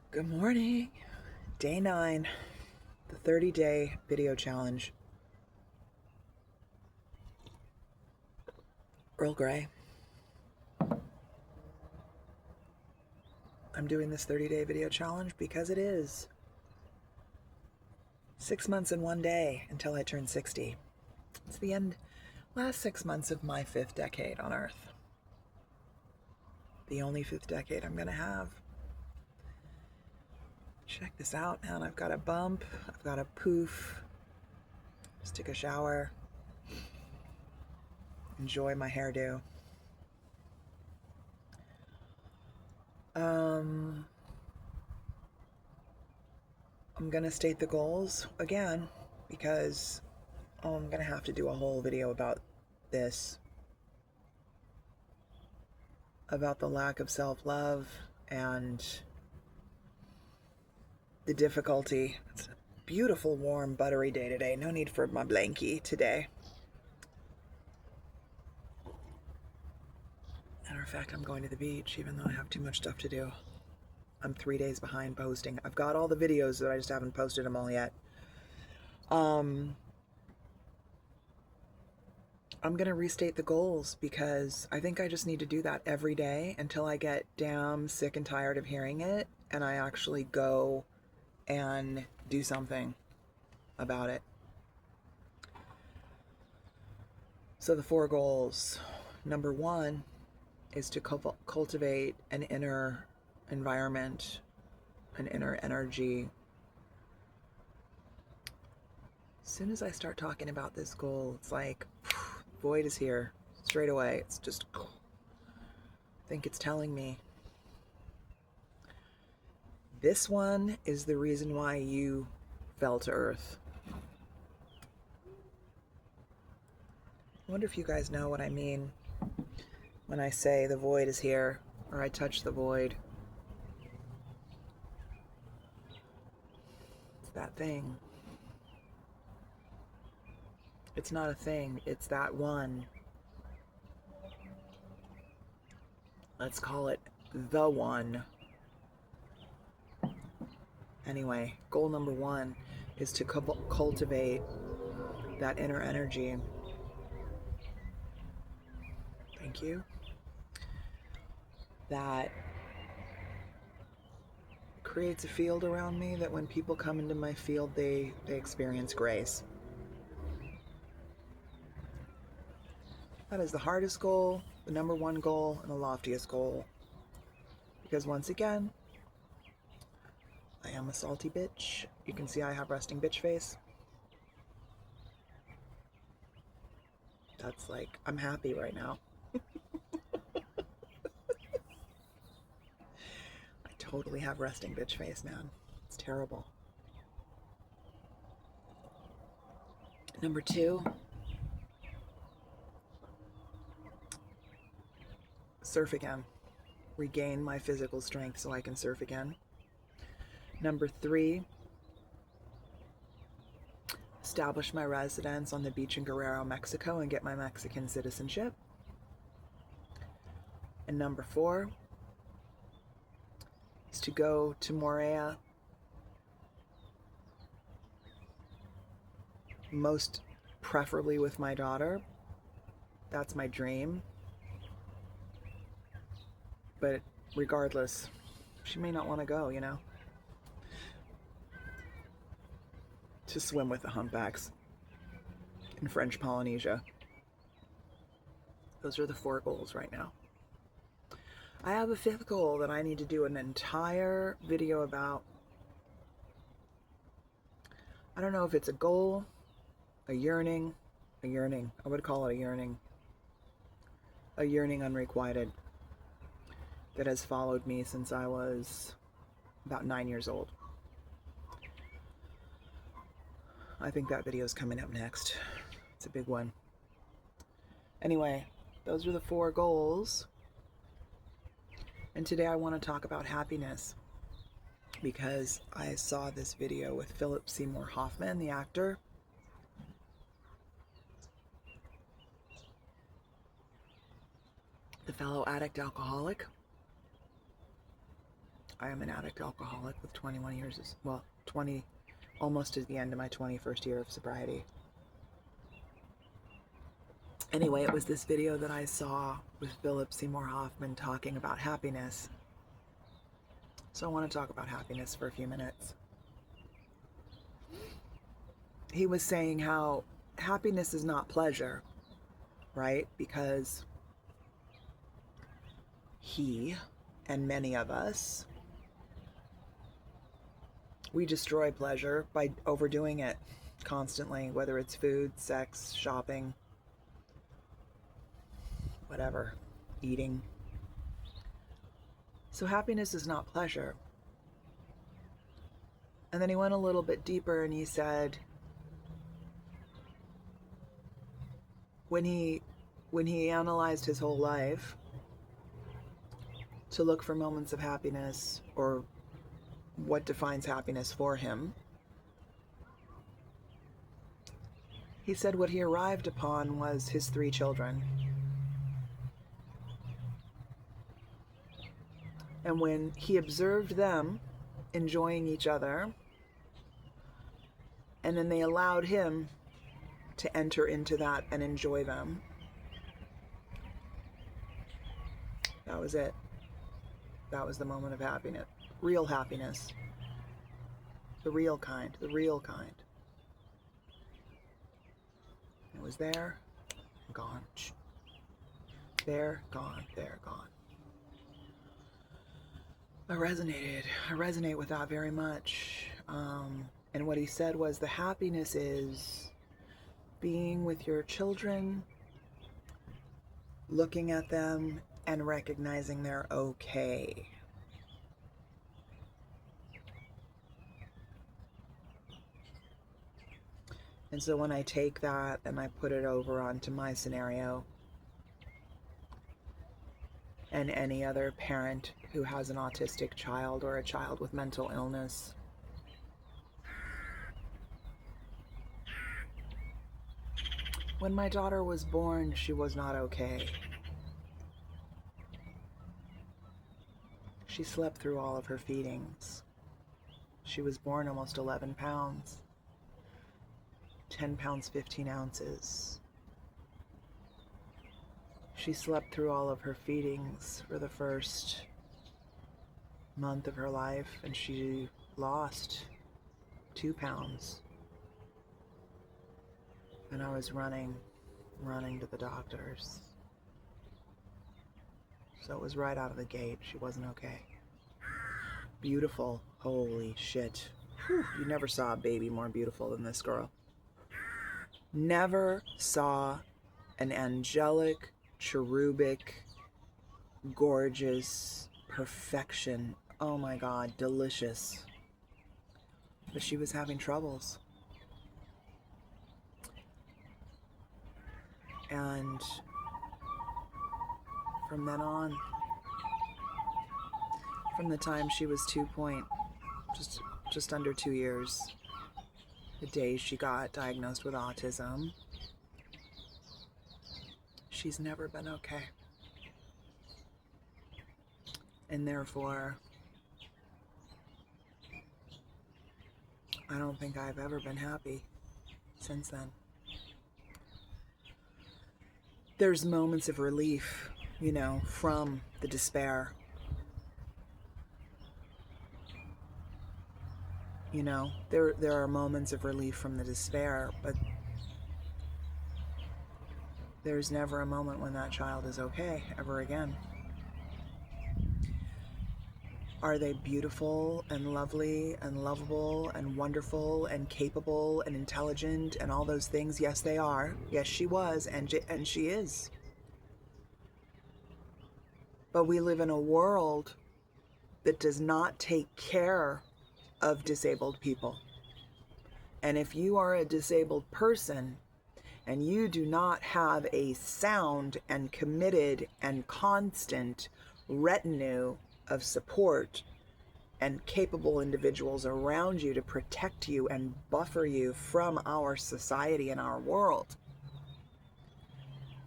Good morning. Day 9, the 30-day video challenge. Earl Grey. I'm doing this 30-day video challenge because it is 6 months and 1 day until I turn 60. It's the last 6 months of my 5th decade on Earth. The only 5th decade I'm going to have. Check this out, man. I've got a bump. I've got a poof. Just took a shower. Enjoy my hairdo. I'm going to state the goals again because I'm going to have to do a whole video about this, about the lack of self-love and the difficulty. It's a beautiful, warm, buttery day today. No need for my blankie today. Matter of fact, I'm going to the beach even though I have too much stuff to do. I'm 3 days behind posting. I've got all the videos that I just haven't posted them all yet. I'm going to restate the goals because I think I just need to do that every day until I get damn sick and tired of hearing it and I actually go and do something about it. So the 4 goals. Number 1 is to cultivate an inner environment, an inner energy. As soon as I start talking about this goal, it's like, void is here straight away. It's just, I think it's telling me. This one is the reason why you fell to Earth. I wonder if you guys know what I mean when I say the void is here, or I touch the void. It's that thing. It's not a thing, it's that one. Let's call it the one. Anyway, goal number 1 is to cultivate that inner energy. Thank you. That creates a field around me that when people come into my field, they experience grace. That is the hardest goal, the number 1 goal, and the loftiest goal. Because once again, I am a salty bitch. You can see I have resting bitch face. That's like, I'm happy right now. I totally have resting bitch face, man. It's terrible. Number 2, surf again. Regain my physical strength so I can surf again. Number 3, establish my residence on the beach in Guerrero, Mexico and get my Mexican citizenship. And number 4 is to go to Morea, most preferably with my daughter. That's my dream. But regardless, she may not want to go, you know, to swim with the humpbacks in French Polynesia. Those are the 4 goals right now. I have a 5th goal that I need to do an entire video about. I don't know if it's a goal, a yearning. I would call it a yearning. A yearning unrequited that has followed me since I was about 9 years old. I think that video is coming up next. It's a big one. Anyway, those are the 4 goals. And today I want to talk about happiness because I saw this video with Philip Seymour Hoffman, the actor. The fellow addict alcoholic. I am an addict alcoholic with 21 years, well, 20, almost to the end of my 21st year of sobriety. Anyway, it was this video that I saw with Philip Seymour Hoffman talking about happiness. So I want to talk about happiness for a few minutes. He was saying how happiness is not pleasure, right? Because he and many of us, we destroy pleasure by overdoing it constantly, whether it's food, sex, shopping, whatever, eating. So happiness is not pleasure. And then he went a little bit deeper and he said, when he analyzed his whole life to look for moments of happiness or what defines happiness for him, he said what he arrived upon was his 3 children. And when he observed them enjoying each other, and then they allowed him to enter into that and enjoy them, that was it. That was the moment of happiness. Real happiness. The real kind. The real kind. It was there, gone. There, gone. There, gone. I resonate with that very much. And what he said was the happiness is being with your children, looking at them, and recognizing they're okay. And so when I take that and I put it over onto my scenario, and any other parent who has an autistic child or a child with mental illness, when my daughter was born, she was not okay. She slept through all of her feedings. She was born almost 11 pounds, 10 pounds, 15 ounces. She slept through all of her feedings for the first month of her life, and she lost 2 pounds. And I was running to the doctors. So it was right out of the gate. She wasn't okay. Beautiful. Holy shit. Whew. You never saw a baby more beautiful than this girl. Never saw an angelic, cherubic, gorgeous perfection. Oh my God, delicious. But she was having troubles. And from then on, from the time she was just under 2 years, the day she got diagnosed with autism, she's never been okay. And therefore, I don't think I've ever been happy since then. There's moments of relief, from the despair. There are moments of relief from the despair, but there's never a moment when that child is okay ever again. Are they beautiful and lovely and lovable and wonderful and capable and intelligent and all those things? Yes, they are. Yes, she was, and she is. But we live in a world that does not take care of disabled people. And if you are a disabled person and you do not have a sound and committed and constant retinue of support and capable individuals around you to protect you and buffer you from our society and our world,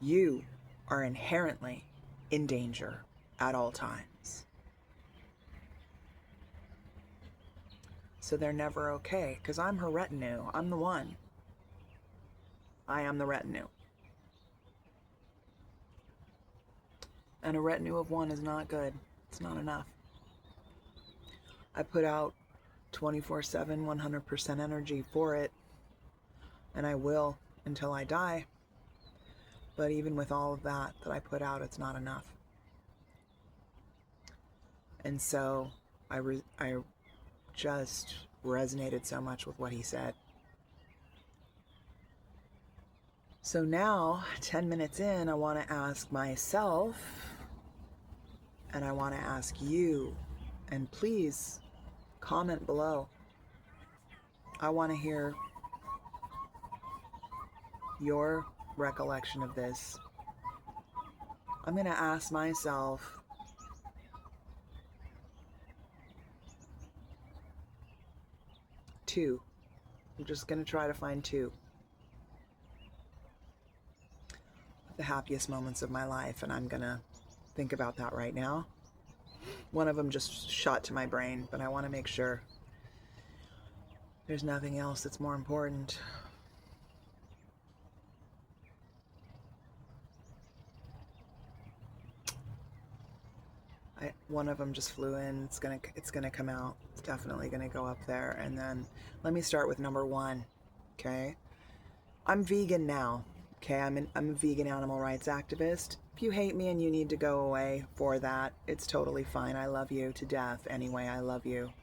you are inherently in danger at all times. so they're never okay, because I'm her retinue. I'm the one. I am the retinue. And a retinue of one is not good. It's not enough. I put out 24/7, 100% energy for it, and I will until I die. But even with all of that I put out, it's not enough. And so I just resonated so much with what he said. So now, 10 minutes in, I want to ask myself, and I want to ask you, and please comment below. I want to hear your recollection of this. I'm going to ask myself, two. I'm just going to try to find two. The happiest moments of my life, and I'm going to think about that right now. One of them just shot to my brain, but I want to make sure there's nothing else that's more important. One of them just flew in. It's gonna come out. It's definitely gonna go up there. And then let me start with number one. Okay, I'm vegan now. Okay, I'm a vegan animal rights activist. If you hate me and you need to go away for that, it's totally fine. I love you to death. Anyway, I love you.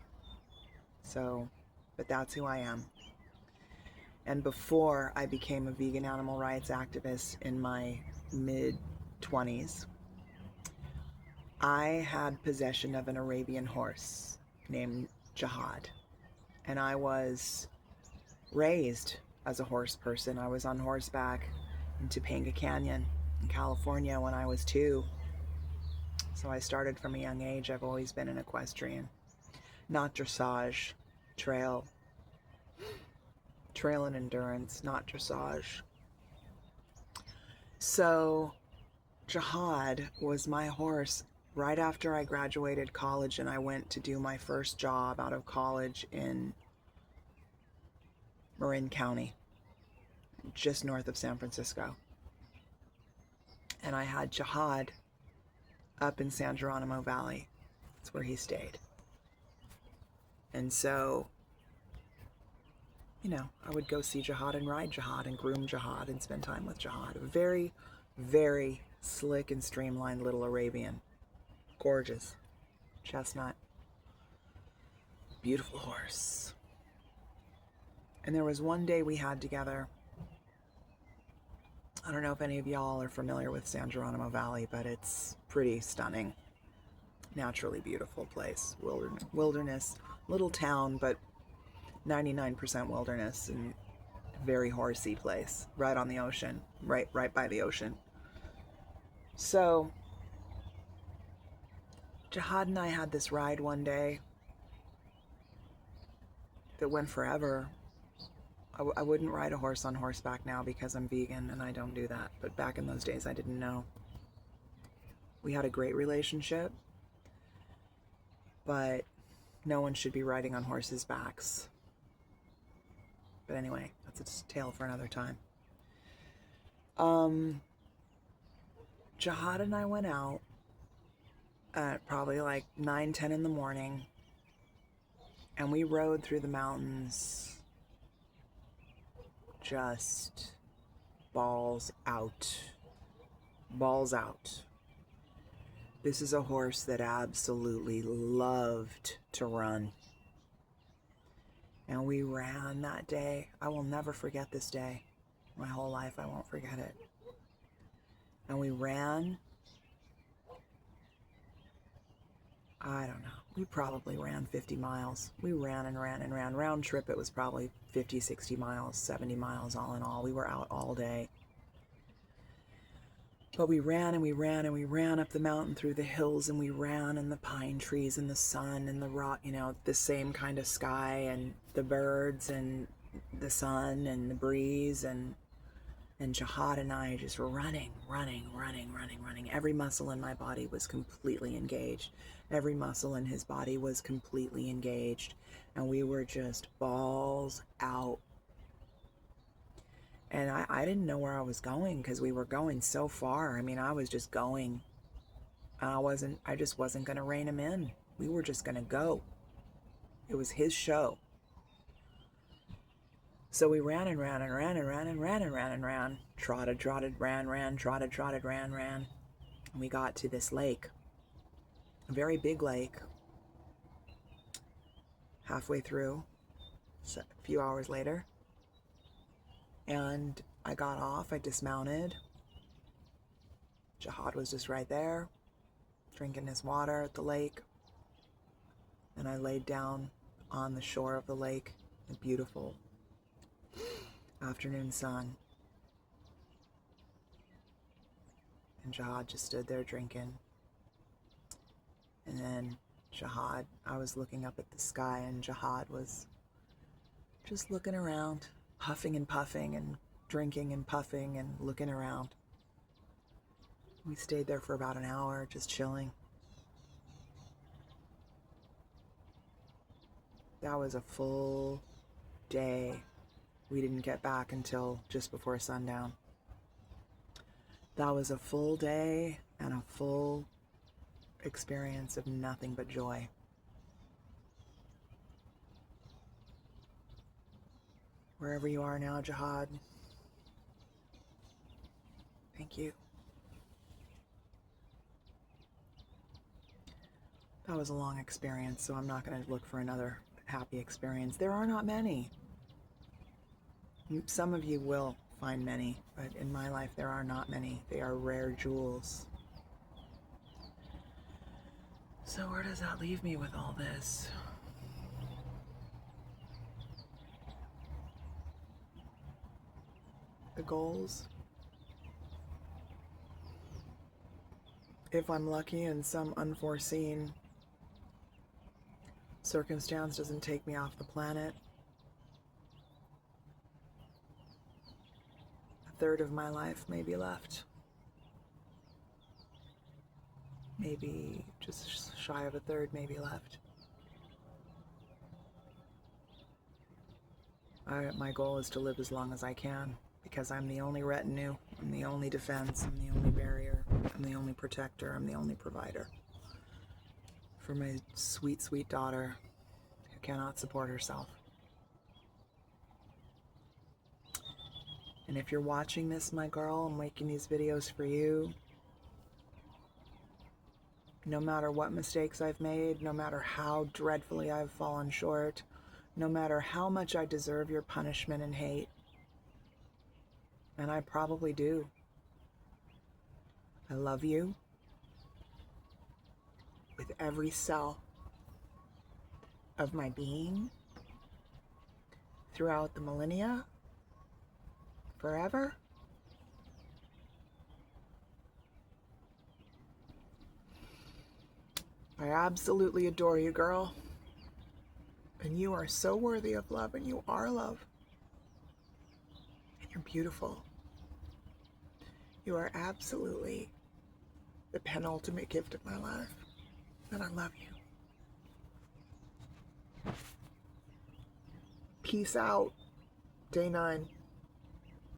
So, but that's who I am. And before I became a vegan animal rights activist in my mid-20s, I had possession of an Arabian horse named Dzahad. And I was raised as a horse person. I was on horseback in Topanga Canyon in California when I was 2. So I started from a young age. I've always been an equestrian. Not dressage, trail and endurance, not dressage. So Dzahad was my horse right after I graduated college, and I went to do my first job out of college in Marin County, just north of San Francisco. And I had Dzahad up in San Geronimo Valley. That's where he stayed. And so, you know, I would go see Dzahad and ride Dzahad and groom Dzahad and spend time with Dzahad. A very, very slick and streamlined little Arabian. Gorgeous. Chestnut. Beautiful horse. And there was one day we had together. I don't know if any of y'all are familiar with San Geronimo Valley, but it's pretty stunning. Naturally beautiful place. Wilderness. Little town, but 99% wilderness, and very horsey place. Right on the ocean. Right by the ocean. So Dzahad and I had this ride one day that went forever. I wouldn't ride a horse on horseback now because I'm vegan and I don't do that. But back in those days, I didn't know. We had a great relationship, but no one should be riding on horses' backs. But anyway, that's a tale for another time. Dzahad and I went out at probably like 9, 10 in the morning, and we rode through the mountains just balls out. Balls out. This is a horse that absolutely loved to run. And we ran that day. I will never forget this day. My whole life, I won't forget it. And we ran. I don't know. We probably ran 50 miles. We ran and ran and ran. Round trip, it was probably 50, 60 miles, 70 miles all in all. We were out all day. But we ran and we ran and we ran up the mountain through the hills, and we ran in the pine trees and the sun and the rock, you know, the same kind of sky and the birds and the sun and the breeze, and And Dzahad and I just running. Every muscle in my body was completely engaged. Every muscle in his body was completely engaged. And we were just balls out. And I didn't know where I was going because we were going so far. I mean, I was just going. I just wasn't going to rein him in. We were just going to go. It was his show. So we ran. Trotted, ran. And we got to this lake, a very big lake. Halfway through, a few hours later. And I got off, I dismounted. Dzahad was just right there, drinking his water at the lake. And I laid down on the shore of the lake, the beautiful afternoon sun. And Dzahad just stood there drinking. And then Dzahad, I was looking up at the sky, and Dzahad was just looking around, huffing and puffing and drinking and puffing and looking around. We stayed there for about an hour, just chilling. That was a full day. We didn't get back until just before sundown. That was a full day and a full experience of nothing but joy. Wherever you are now, Dzahad, thank you. That was a long experience, so I'm not going to look for another happy experience. There are not many. Some of you will find many, but in my life there are not many. They are rare jewels. So where does that leave me with all this? The goals. If I'm lucky and some unforeseen circumstance doesn't take me off the planet, a third of my life may be left. Maybe just shy of a third may be left. My goal is to live as long as I can, because I'm the only retinue, I'm the only defense, I'm the only barrier, I'm the only protector, I'm the only provider for my sweet, sweet daughter who cannot support herself. And if you're watching this, my girl, I'm making these videos for you. No matter what mistakes I've made, no matter how dreadfully I've fallen short, no matter how much I deserve your punishment and hate, and I probably do, I love you with every cell of my being, throughout the millennia, forever. I absolutely adore you, girl. And you are so worthy of love, and you are love. And you're beautiful. You are absolutely the penultimate gift of my life. And I love you. Peace out. Day 9.